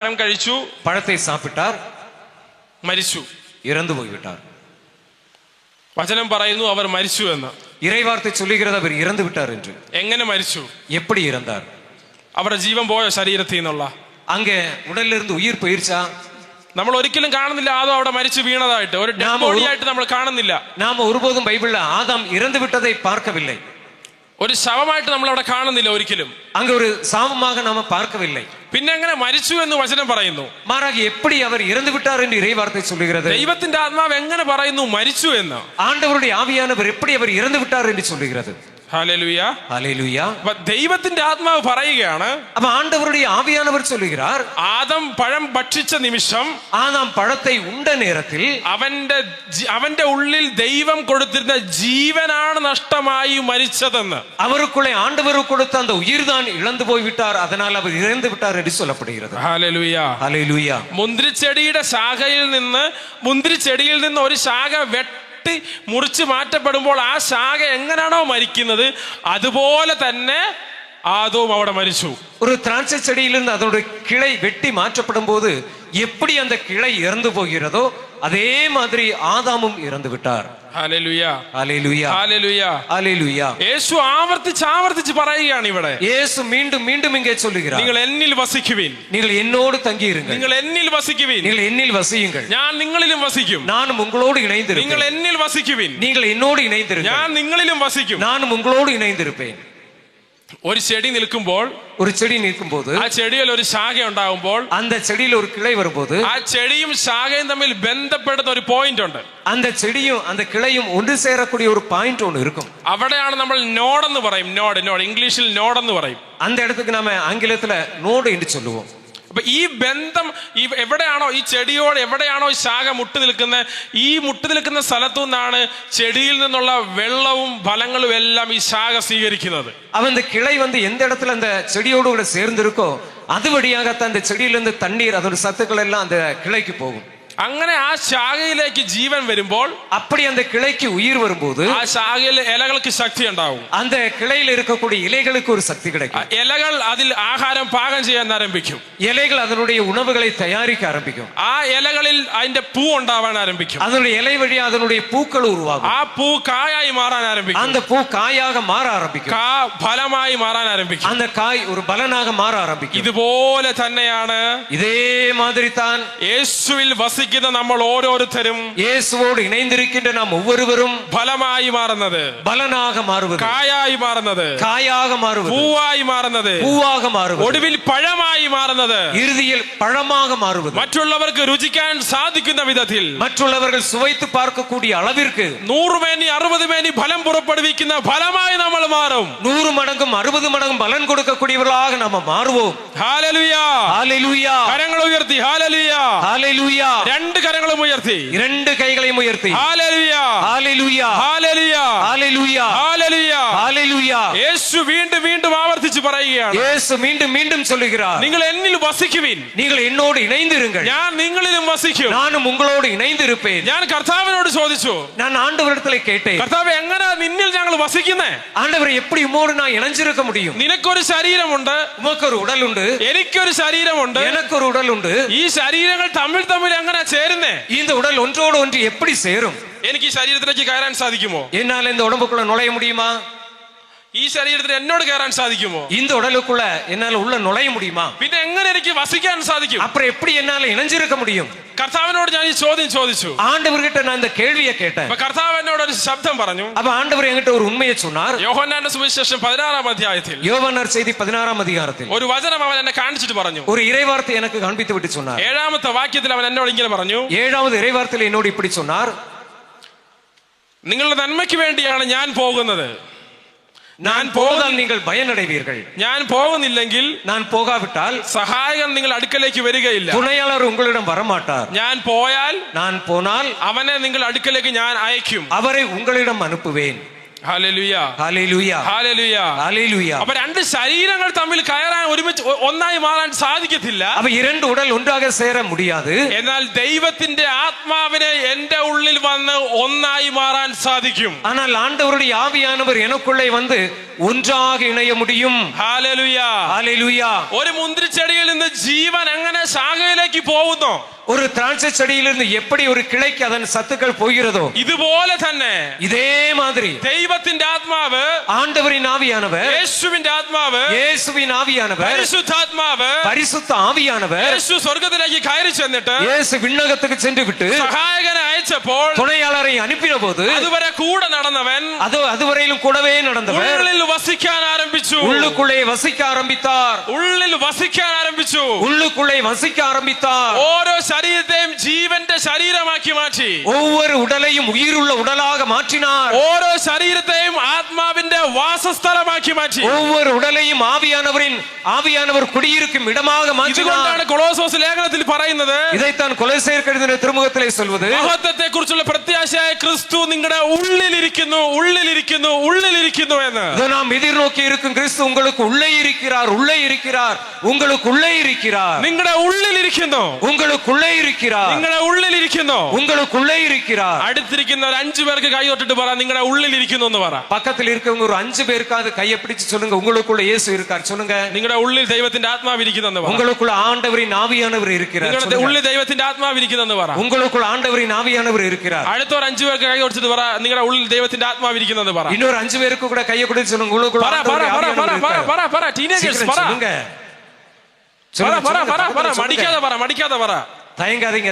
കഴിച്ചു, പഴത്തെ സാപ്പിട്ടാർ, മരിച്ചു. ഇറന്നു പോയിവിട്ടാർ. വചനം പറയുന്നു അവർ മരിച്ചു എന്ന്. ഇറൈവാർത്തെ ചൊല്ലുகிறது അവർ ഇറന്നു വിട്ടാർ என்று. എങ്ങനെ മരിച്ചു? எப்படி இறந்தார்? അവരുടെ ജീവൻ പോയ ശരീരത്തിൽ നിന്നുള്ള അங்கே ഉടലിലിருந்து ഉയിർ പോയിരിച്ചാ നമ്മൾ ഒരിക്കലും കാണുന്നില്ല ആദം അവിടെ മരിച്ചു വീണതായിട്ട്. ഒരു ഡെഡ് ബോഡി ആയിട്ട് നമ്മൾ കാണുന്നില്ല. നാം ഒരുപോതും ബൈബിളിൽ ആദാം ഇറന്നു വിട്ടதை பார்க்கவில்லை. ഒരു ശവമായിട്ട് നമ്മൾ അവിടെ കാണുന്നില്ല ഒരിക്കലും. அங்க ஒரு சாவமாக நாம பார்க்கவில்லை. പിന്നെ എങ്ങനെ മരിച്ചു എന്ന് വചനം പറയുന്നു? மாறாக எப்படி அவர் இறந்து விட்டார் என்று இறைவார்த்தை சொல்லுகிறது. ദൈവത്തിന്റെ ആത്മാവ് എങ്ങനെ പറയുന്നു മരിച്ചു എന്ന്? ஆண்டவருடைய ஆவியானவர் எப்படி அவர் இறந்து விட்டார் என்று சொல்லுகிறது. Hallelujah, hallelujah. ദൈവത്തിന്റെ ആത്മാവ് പറയുകയാണ്, அப்ப ஆண்டவருடைய ஆவியானவர் சொல்லுகிறார், ആദം പഴം ഭക്ഷിച്ച നിമിഷം, ஆதாம் பழத்தை உண்ட நேரத்தில் അവന്റെ ഉള്ളിൽ ദൈവം കൊടുത്തിരുന്ന ജീവനാണ് നഷ്ടമായി മരിച്ചതെന്ന്. அவருக்குள்ளே ஆண்டவர் கொடுத்த அந்த உயிர்தான் இழந்து போய் விட்டார், அதனால் அவர் இறந்து விட்டார் என்று சொல்லப்படுகிறது. Hallelujah, hallelujah. മുന്തിരിച്ചെടിയുടെ ശാഖയിൽ നിന്ന് ഒരു ശാഖ മുറിച്ച് മാറ്റപ്പെടുമ്പോൾ ആ ശാഖ എങ്ങനെയാണോ മരിക്കുന്നത് അതുപോലെ തന്നെ ആദവും അവിടെ മരിച്ചു. ஒரு திராட்சை செடியிலிருந்து அதோட கிளை வெட்டி மாற்றப்படும் போது எப்படி அந்த கிளை இறந்து போகிறதோ அதே மாதிரி ஆதாமும் இறந்து விட்டார். ഹല്ലേലൂയ, ഹല്ലേലൂയ, ഹല്ലേലൂയ, ഹല്ലേലൂയ. യേശു ആവർത്തിച്ച് പറയുകയാണ് ഇവിടെ. യേശു மீண்டும் மீண்டும் இங்கே சொல்லுகிறார், നിങ്ങൾ എന്നിൽ വസിക്കുവിൻ, நீங்கள் என்னோடு தங்கியிருங்கள். നിങ്ങൾ എന്നിൽ വസിക്കുവിൻ, நீங்கள் என்னில் வசியுங்கள், ഞാൻ നിങ്ങളിലും വസിക്കും. நானும் உங்களோடு இணைந்திருப்பேன். നിങ്ങൾ എന്നിൽ വസിക്കുവിൻ, நீங்கள் என்னோடு இணைந்திருங்கள், ഞാൻ നിങ്ങളിലും വസിക്കും. நானும் உங்களோடு இணைந்திருப்பேன். ഒരു ചെടി നിൽക്കുമ്പോൾ, ഒരു ചെടി നിൽക്കുമ്പോൾ, ആ ചെടിയിൽ ഒരു ശാഖ ഉണ്ടാകുമ്പോൾ, அந்த செடியில் ஒரு கிளை வரும்போது, ആ ചെടിയും ശാഖയും തമ്മിൽ ബന്ധപ്പെടുന്ന ഒരു പോയിന്റ് ഉണ്ട്. அந்த செடியும் அந்த கிளையும் ஒன்று சேரக்கூடிய ஒரு பாயிண்ட் ஒன்று இருக்கும். അവിടെയാണ് നമ്മൾ നോഡ് എന്ന് പറയും. നോഡ് ഇംഗ്ലീഷിൽ നോഡ് എന്ന് പറയും. அந்த இடத்துக்கு நாம ஆங்கிலத்துல நோடு என்று சொல்லுவோம். അപ്പൊ ഈ ബന്ധം എവിടെയാണോ, ഈ ചെടിയോട് എവിടെയാണോ ഈ ശാഖ മുട്ടി നിൽക്കുന്ന സ്ഥലത്തു നിന്നാണ് ചെടിയിൽ നിന്നുള്ള വെള്ളവും ഫലങ്ങളും എല്ലാം ഈ ശാഖ സ്വീകരിക്കുന്നത്. அவன் இந்த கிளை எந்த இடத்துல அந்த செடியோடு கூட சேர்ந்து இருக்கோ அது வழியாகத்தான் அந்த செடியிலிருந்து தண்ணீர் அதோட சத்துக்கள் எல்லாம் அந்த கிளைக்கு போகும். അങ്ങനെ ആ ശാഖയിലേക്ക് ജീവൻ വരുമ്പോൾ, அப்படி அந்த கிளைக்கு உயிர் வரும்போது ആ ശാഖയിൽ ഇലകൾക്ക് ശക്തി ഉണ്ടാവും. அந்த கிளையில் இருக்கக்கூடிய இலைகளுக்கு ஒரு சக்தி கிடைக்கும். ഇലകൾ അതിൽ ആഹാരം പാകം ചെയ്യാൻ ആരംഭിക്കും. இலைகள் அதனுடைய உணவுகளை தயாரிக்க ஆரம்பிக்கும். ആ ഇലകളിൽ അതിന്റെ പൂ ഉണ്ടാവാൻ ആരംഭിക്കും. அதனுடைய இலை வழியா அதனுடைய பூக்கள் உருவாகும். ആ പൂ കായായി മാറാൻ ആരംഭിക്കും. அந்த பூ காயாக மாற ஆரம்பிக்கும். കാ ഫലമായി മാറാൻ ആരംഭിക്കും. அந்த காய் ஒரு பலனாக மாற ஆரம்பிக்கும். ഇതുപോലെ തന്നെയാണ്, இதே மாதிரி தான் യേശുവിൽ വസിക്കുന്ന നമ്മൾ ഓരോരുത്തരും, യേശുവോട് ഇണൈந்திருக்கின்ற നാം ஒவ்வொருவரும் ഫലമായി മാറുന്നത്, பலனாக மாறுவது, കായായി മാറുന്നത്, காயாக மாறுவது, പൂവായി മാറുന്നത്, பூவாக மாறுவது, ഒടുവിൽ പഴമായി മാറുന്നത്, இறுதியில் பழமாக மாறுவது, മറ്റുള്ളവർക്ക് രുചിക്കാൻ സാധിക്കുന്ന വിധത്തിൽ, മറ്റുള്ളവர்கள் സുവൈത്ത് പാർക്കக்கூடிய அளவிற்கு 100 മേനി 60 മേനി ഫലം പുറപ്പെടുവിക്കുന്ന ഫലമായി നമ്മൾ മാറും. 100 മടങ്ങും 60 മടങ്ങും பலன் கொடுக்கக்கூடியவர்களாக நாம மாறுவோம். Hallelujah, hallelujah. കരങ്ങൾ ഉയർത്തി ഹല്ലേലൂയ, ഹല്ലേലൂയ. രണ്ട് കരങ്ങളും ഉയർത്തി, രണ്ട് കൈകളെയും ഉയർത്തി ഹല്ലേലൂയ, ഹല്ലേലൂയ, ഹല്ലേലൂയ, ഹല്ലേലൂയ, ഹല്ലേലൂയ, ഹല്ലേലൂയ. യേശു വീണ്ടും ആവർത്തിച്ച് പറയുകയാണ്, യേശു மீண்டும் சொல்லுகிறார், നിങ്ങൾ എന്നിൽ വസിക്കുവിൻ, நீங்கள் என்னோடு இணைந்திருங்கள், ഞാൻ നിങ്ങളിലും വസിക്കും. நானும் உங்களோடு இணைந்திருப்பேன். ഞാൻ കർത്താവിനോട് ചോദിച്ചു, நான் ஆண்டவரிடத்திலே கேட்டேன், കർത്താവ് എങ്ങനെ നിന്നിൽ ഞങ്ങൾ വസിക്കുന്നേ? ஆண்டவரே எப்படி உம்மோடு நான் இணைஞ்சிருக்க முடியும்? നിനക്കൊരു ശരീരമുണ്ട്, உமக்கு ஒரு உடல் உண்டு, എനിക്കൊരു ശരീരമുണ്ട്, எனக்கு ஒரு உடல் உண்டு. ഈ ശരീരങ്ങൾ തമ്മിൽ എങ്ങനെ ചേരുന്നേ? இந்த உடல் ஒன்றோடு ஒன்று எப்படி சேரும்? എനിക്ക് ഈ ശരീരത്തിലേക്ക് കയറാൻ സാധിക്കുമോ? என்னால இந்த உடம்புக்குள்ள நுழைய முடியுமா? ഈ ശരീരത്തിൽ എന്നോട് കയറാൻ സാധിക്കുമോ? இந்த உடலுக்குள்ள என்னால உள்ள நுழைய முடியுமா? പിന്നെ എങ്ങനെ എനിക്ക് വസിക്കാൻ സാധിക്കും? அப்புறம் எப்படி என்னால இணைஞ்சிருக்க முடியும்? കർത്താവിനോട് ഞാൻ ഈ ചോദ്യം ചോദിച്ചു. ஆண்டவர்கிட்ட நான் இந்த கேள்வியை கேட்டேன். അപ്പൊ കർത്താവ് എന്നോട് ഒരു ശബ്ദം പറഞ്ഞു. அப்ப ஆண்டவர் என்கிட்ட ஒரு உண்மையை சொன்னார். യോഹന്നാന്റെ സുവിശേഷം 16-ാം അധ്യായത്തിൽ, யோவான் செய்தி 16-ാം அதிகாரத்தில் ഒരു വചനം അവൻ എന്നെ കാണിച്ചിട്ട് പറഞ്ഞു. ஒரு இறைவார்த்தை எனக்கு காண்பித்து விட்டு சொன்னார். 7-ാമത്തെ വാക്യത്തിൽ അവൻ എന്നോട് ഇങ്ങനെ പറഞ്ഞു. 7வது இறைவார்த்தையில் என்னோடு இப்படி சொன்னார், നിങ്ങളുടെ നന്മയ്ക്ക് വേണ്ടിയാണ് ഞാൻ പോകുന്നത്. நான் போவதால் நீங்கள் பயனடைவீர்கள். ഞാൻ പോകുന്നില്ലെങ്കിൽ, நான் போகாவிட்டால் സഹായകൻ നിങ്ങൾ അടുക്കലേക്ക് വരികയില്ല. துணையாளர் உங்களிடம் வரமாட்டார். ഞാൻ പോയാൽ, நான் போனால் അവനെ നിങ്ങൾ അടുക്കലേക്ക് ഞാൻ അയക്കും, அவரை உங்களிடம் அனுப்புவேன். ഹല്ലേലൂയ, ഹല്ലേലൂയ, ഹല്ലേലൂയ, ഹല്ലേലൂയ. അപ്പൊ രണ്ട് ശരീരങ്ങൾ തമ്മിൽ കയറാൻ ഒരുമിച്ച് ഒന്നായി മാറാൻ സാധിക്കത്തില്ല. അവ இரண்டு உடல் ஒன்றாக சேர முடியாது. എന്നാൽ ദൈവത്തിന്റെ ആത്മാവിനെ എന്റെ ഉള്ളിൽ വന്ന് ഒന്നായി മാറാൻ സാധിക്കും. ஆனால் ஆண்டவருடைய ஆவியானவர் எனக்குள்ளே வந்து ஒன்றாக இணைய முடியும். ഹല്ലേലൂയ. ஹalleluya. ഒരു മുന്തിരിച്ചെടിയിൽ നിന്ന് ജീവൻ എങ്ങനെ ശാഖയിലേക്ക് പോകുന്നു? ஒரு திராட்சை செடியிலிருந்து எப்படி ஒரு கிளைக்கு அதன் சத்துக்கள் போகிறதோ ഇതുപോലെ തന്നെ இதே மாதிரி ദൈവത്തിന്റെ ആത്മാവ്, ஆண்டவரின் ஆவியானவர், യേശുവിന്റെ ആത്മാവ്, இயேசுவின் ஆவியானவர், പരിശുദ്ധാത്മാവ്, பரிசுத்த ஆவியானவர் യേശു സ്വർഗ്ഗത്തിലേക്ക് കയറി ചെന്നിട്ട് இயேசு விண்ணகத்துக்கு சென்று விட்டு സഹായകനെ അയച്ചപ്പോൾ துணையாளரை அனுப்பின போது അതുവരെ കൂടെ നടന്നവൻ அதுவரையிலும் கூடவே நடந்தவர் ഉള്ളിൽ വസിക്കാൻ ആരംഭിച്ചു. உள்ளுக்குள்ளே வசிக்க ஆரம்பித்தார். ഉള്ളിൽ വസിക്കാൻ ആരംഭിച്ചു. உள்ளுக்குள்ளே வசிக்க ஆரம்பித்தார். ഓരോ ശരീരത്തെയും ജീവന്റെ ശരീരമാക്കി മാറ്റി. ஒவ்வொரு உடலையும் உயிருள்ள உடலாக மாற்றினார். ഓരോ ശരീരത്തെയും ആത്മാവിന്റെ വാസസ്ഥലമാക്കി മാറ്റി. ஒவ்வொரு உடலையும் ஆவியானவர் குடியிருக்கும் இடமாக மாற்றினார். ഇതുകൊണ്ടാണ് കൊളോസോസ് ലേഖനത്തിൽ പറയുന്നത്, இதைத்தான் கொலோசையர் எழுதின திருமுகத்திலே சொல்வது, മഹത്വത്തെ കുറിച്ചുള്ള പ്രത്യാശയായ ക്രിസ്തു നിങ്ങളുടെ ഉള്ളിലിരിക്കുന്നു, ഉള്ളിലിരിക്കുന്നു, ഉള്ളിലിരിക്കുന്നു എന്ന്. இதோ நாம் எதிர்நோக்கி இருக்கும் கிறிஸ்து உங்களுக்கு உள்ளே இருக்கிறார், உள்ளே இருக்கிறார், உங்களுக்கு உள்ளே இருக்கிறார், നിങ്ങളുടെ ഉള്ളിലിരിക്കുന്നു, உங்களுக்குள்ளே இருக்கிறார், നിങ്ങളുടെ ഉള്ളിലിരിക്കുന്നു. உங்களுக்குள்ளே இருக்கிறார். അടുത്തിരിക്കുന്ന ഒരു 5 പേർക്ക് കൈ തൊട്ടിട്ട് പറ, നിങ്ങളുടെ ഉള്ളിലിരിക്കുന്നു എന്ന് പറ. பக்கத்தில் இருக்கவங்க ஒரு 5 பேருக்காவது கையை பிடிச்சு சொல்லுங்க, உங்களுக்குள்ள இயேசு இருக்கார் சொல்லுங்க. നിങ്ങളുടെ ഉള്ളിൽ ദൈവത്തിന്റെ ആത്മാവ് ഇരിക്കുന്നു പറ. உங்களுக்குள்ள ஆண்டவரின் ஆவியானவர் இருக்கிறார். നിങ്ങളുടെ ഉള്ളിൽ ദൈവത്തിന്റെ ആത്മാവ് ഇരിക്കുന്നു പറ. உங்களுக்குள்ள ஆண்டவரின் ஆவியானவர் இருக்கிறார். അടുത്ത ഒരു 5 പേർക്ക് കൈ കൊടുത്തിട്ട് പറ, നിങ്ങളുടെ ഉള്ളിൽ ദൈവത്തിന്റെ ആത്മാവ് ഇരിക്കുന്നു പറ. இன்னொரு 5 பேருக்கு கூட கையை கொடுத்து சொல்லுங்க, உங்களுக்குள்ள ஆண்டவரின் ஆவியானவர் இருக்கிறார். ടീനേജേഴ്സ് പറ, മടിക്കാതെ പറ. தயங்காதீங்க,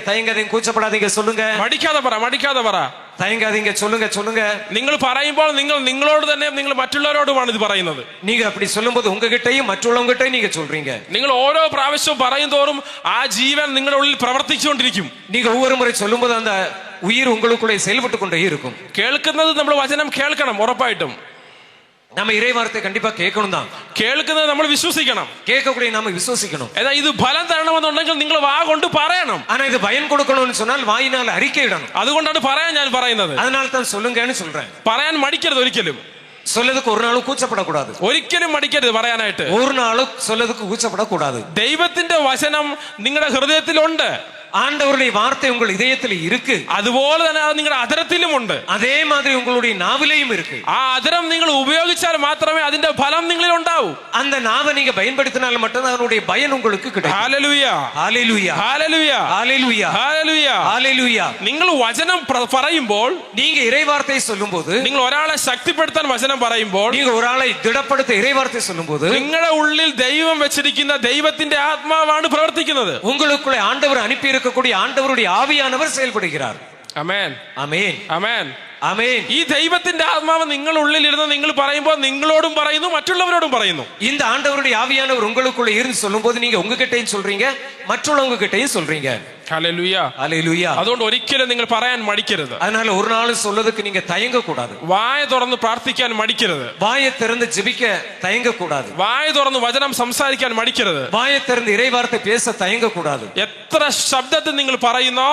கூச்சப்படாதீங்க, சொல்லுங்க. മടിക്കാതെ പറ. தயங்காதீங்க, சொல்லுங்க. നിങ്ങൾ പറയുമ്പോൾ നിങ്ങളോട് തന്നെ, നിങ്ങൾ മറ്റുള്ളവരോടുമാണ് ഇത് പറയുന്നത്. நீங்க அப்படி சொல்லும்போது உங்ககிட்டயும் மற்றவங்ககிட்டயும் நீங்க சொல்றீங்க. നിങ്ങൾ ഓരോ പ്രാവശ്യവും പറയും തോറും ആ ജീവൻ നിങ്ങളുടെ ഉള്ളിൽ പ്രവർത്തിച്ചുകൊണ്ടിരിക്കും. நீங்க ஒவ்வொரு முறை சொல்லும்போது அந்த உயிர் உங்களுக்குள்ளே செயல்பட்டு கொண்டே இருக்கும். കേൾക്കുന്നത് നമ്മൾ വചനം കേൾക്കണം, ഉറപ്പായിട്ടും. நம்ம இறை வார்த்தை கண்டிப்பா கேட்கணும் தான். കേൾക്കുന്നത് നമ്മൾ വിശ്വസിക്കണം, கேட்கக்கூடிய நாம விசுவாசிக்கணும். ഏതാ ഇത് ഫലം തരണമെന്നുണ്ടെങ്കിൽ നിങ്ങൾ വാ കൊണ്ട് പറയണം. ஆனா இது பயன் கொடுக்கணும்னு சொன்னால் வாயினால் அறிக்கையிடணும். അതുകൊണ്ടാണ് പറയാൻ ഞാൻ പറയുന്നത്. அதனால தான் சொல்லுங்கன்னு சொல்றேன். പറയാൻ മടിക്കരുത് ഒരിക്കലും. சொல்லதுக்கு ஒரு நாளும் கூச்சப்படக்கூடாது. ഒരിക്കലും മടിക്കരുത് പറയാനായിട്ട്. ஒரு நாளும் சொல்லதுக்கு கூச்சப்படக்கூடாது. ദൈവത്തിന്റെ വചനം നിങ്ങളുടെ ഹൃദയത്തിലുണ്ട്. ஆண்டவருடைய வார்த்தை உங்கள் இதயத்தில் இருக்கு. അതുപോലെ തന്നെ അത് നിങ്ങളുടെ അധരത്തിലുമുണ്ട്. அதே மாதிரி உங்களுடைய நாவிலையும் இருக்கு. ആ അധരം നിങ്ങൾ ഉപയോഗിച്ചാൽ മാത്രമേ അതിന്റെ ഫലം നിങ്ങളിൽ ഉണ്ടാവൂ. அந்த நாவை நீங்க பயன்படுத்தினால் மட்டும்தான் அதனுடைய பயன் உங்களுக்கு கிடைக்கும். ഹല്ലേലൂയ, ஹalleluya, ഹല്ലേലൂയ, ஹalleluya, ഹല്ലേലൂയ, ஹalleluya. നിങ്ങൾ വചനം പറയുമ്പോൾ, நீங்க இறை வார்த்தை சொல்லும்போது, നിങ്ങൾ ഒരാളെ ശക്തിപ്പെടുത്താൻ വചനം പറയുമ്പോൾ, நீங்க ஒரு ஆளை திடப்படுத்த இறை வார்த்தை சொல்லும்போது, നിങ്ങളുടെ ഉള്ളിൽ ദൈവം വെച്ചിരിക്കുന്ന ദൈവത്തിന്റെ ആത്മാവാണ് പ്രവർത്തിക്കുന്നത്. உங்களுக்குள்ளே ஆண்டவர் அனுப்பி இருக்கக்கூடிய ஆண்டவருடைய ஆவியானவர் செயல்படுகிறார். ആമേൻ, ആമേൻ, ആമേൻ, ആമേൻ. ഈ ദൈവത്തിന്റെ ആത്മാവ് നിങ്ങൾ ഉള്ളിൽ ഇരുന്ന് നിങ്ങൾ പറയുമ്പോൾ നിങ്ങളോടും പറയുന്നു, മറ്റുള്ളവരോടും പറയുന്നു. இந்த ஆண்டவருடைய ஆவியானவர் உங்களுக்குள்ள இருந்து சொல்லும்போது நீங்க உங்ககிட்டயும் சொல்றீங்க, மற்றவங்க கிட்டயும் சொல்றீங்க. Hallelujah, hallelujah. അതുകൊണ്ട് ഒരിക്കലും നിങ്ങൾ പറയാൻ മടിക്കരുത്. அதனால ஒரு நாள் சொல்லதுக்கு நீங்க தயங்க கூடாது. വായ തുറന്ന് പ്രാർത്ഥിക്കാൻ മടിക്കരുത്. வாயை திறந்து ஜெபிக்க தயங்க கூடாது. വായ തുറന്ന് വചനം സംസാരിക്കാൻ മടിക്കരുത്. வாயை திறந்து இறை வார்த்தை பேச தயங்க கூடாது. എത്ര ശബ്ദത്തിൽ നിങ്ങൾ പറയുന്നോ,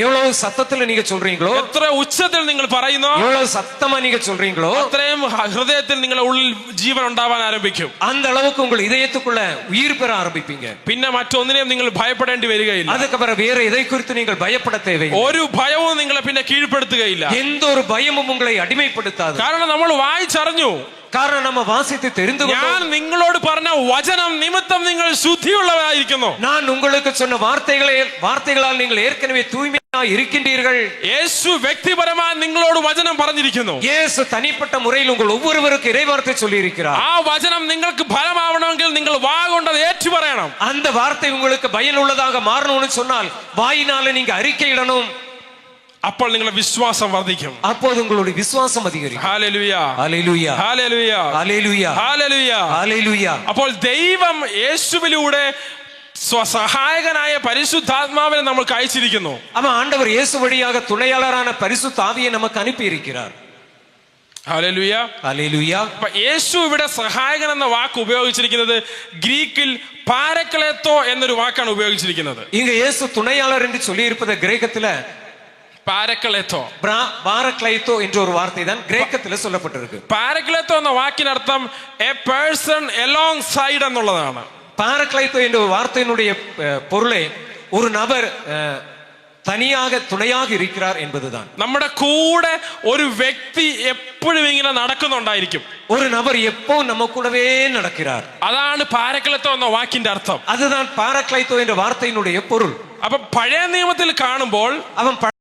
எவ்வளவு சத்தத்துல நீங்க சொல்றீங்களோ, എത്ര ഉച്ചത്തിൽ നിങ്ങൾ പറയുന്നോ, எவ்வளவு சத்தமா நீங்க சொல்றீங்களோ, അത്രയും ഹൃദയത്തിൽ നിങ്ങളുടെ ഉള്ളിൽ ജീവൻ ഉണ്ടാവാൻ ആരംഭിക്കും. அந்த அளவுக்கு உங்கள் இதயத்துக்குள்ள உயிர் பெற ஆரம்பிப்பீங்க. പിന്നെ മറ്റൊന്നിനെയും നിങ്ങൾ ഭയപ്പെടേണ്ടി വരികയില്ല. அதுக்கப்புறம் வேற எதை குறித்து நீங்கள் பயப்பட தேவையில்லை. ഒരു ഭയവും നിങ്ങളെ പിന്നെ കീഴ്പ്പെടുത്തുകയില്ല. எந்த ஒரு பயமும் உங்களை அடிமைப்படுத்தாது. കാരണം നമ്മൾ വായിച്ചറിഞ്ഞു, കാരണം നമ്മ വാസിத்து தெரிந்து ഞാൻ നിങ്ങളോട് പറഞ്ഞ വചനം നിമിത്തം നിങ്ങൾ ശുദ്ധിയുള്ളവരായിരിക്കുന്നു. நான் உங்களுக்கு சொன்ன வார்த்தைகளால் நீங்கள் ஏற்கனவே தூய்மையா இருக்கின்றீர்கள். യേശു വ്യക്തിപരമായി നിങ്ങളോട് വചനം പറഞ്ഞിരിക്കുന്നു. இயேசு தனிப்பட்ட முறையில் உங்கள் ஒவ்வொருவருக்கும் இறைவார்த்தை சொல்லி இருக்கிறார். ആ വചനം നിങ്ങൾക്ക് ഫലമാവണമെങ്കിൽ നിങ്ങൾ വാ കൊണ്ട് അത് ഏറ്റു പറയണം. அந்த வார்த்தை உங்களுக்கு பயனுள்ளதாக மாறணும்னு சொன்னால் வாயினால நீங்க அறிக்கையிடணும். അപ്പോൾ നിങ്ങളുടെ വിശ്വാസം വർദ്ധിക്കും. அப்போது உங்களுடைய விசுவாசம் அதிகரிக்கும். ഹല്ലേലൂയ, ഹല്ലേലൂയ, ഹല്ലേലൂയ, ഹല്ലേലൂയ, ഹല്ലേലൂയ, ഹല്ലേലൂയ. അപ്പോൾ ദൈവം യേശുവിലൂടെ സഹായകനായ പരിശുദ്ധാത്മാവിനെ നമുക്ക് അയച്ചിരിക്കുന്നു. ஆமா, ஆண்டவர் இயேசு வழியாக துணையாளரான பரிசுத்த ஆவியை நமக்கு அனுப்பி இருக்கிறார். Hallelujah, hallelujah. അപ്പൊ യേശു ഇവിടെ സഹായകൻ എന്ന വാക്ക് ഉപയോഗിച്ചിരിക്കുന്നത് ഗ്രീക്കിൽ പാരക്ലേത്തോ എന്നൊരു വാക്കാണ് ഉപയോഗിച്ചിരിക്കുന്നത്. இங்க இயேசு துணையாளர் என்று சொல்லி இருப்பது கிரேக்கத்துல പാരക്ലേത്തോ, பாரக்ளைத்தோ என்ற ஒரு வார்த்தை தான் கிரேக்கத்தில் சொல்லப்பட்டிருக்கு. പാരക്ലേത്തോ എന്ന വാക്കിനർത്ഥം എ പേഴ്സൺ എലോങ് സൈഡ് എന്നുള്ളതാണ്. பாரக்ளைத்தோ என்ற வார்த்தையினுடைய பொருளே ஒரு நபர் തനിയാക തുണയാക ഇരിക്കാർ എന്നതാണ്. നമ്മുടെ കൂടെ ഒരു വ്യക്തി എപ്പോഴും ഇങ്ങനെ നടക്കുന്നുണ്ടായിരിക്കും. ஒரு நபர் எப்போ நம்ம கூடவே நடக்கிறார். അതാണ് പാരക്ലത്തോ എന്ന വാക്കിന്റെ അർത്ഥം. அதுதான் பாரக்ளைத்தோ என்ற வார்த்தையினுடைய பொருள். അപ്പൊ പഴയ നിയമത്തിൽ കാണുമ്പോൾ அவன்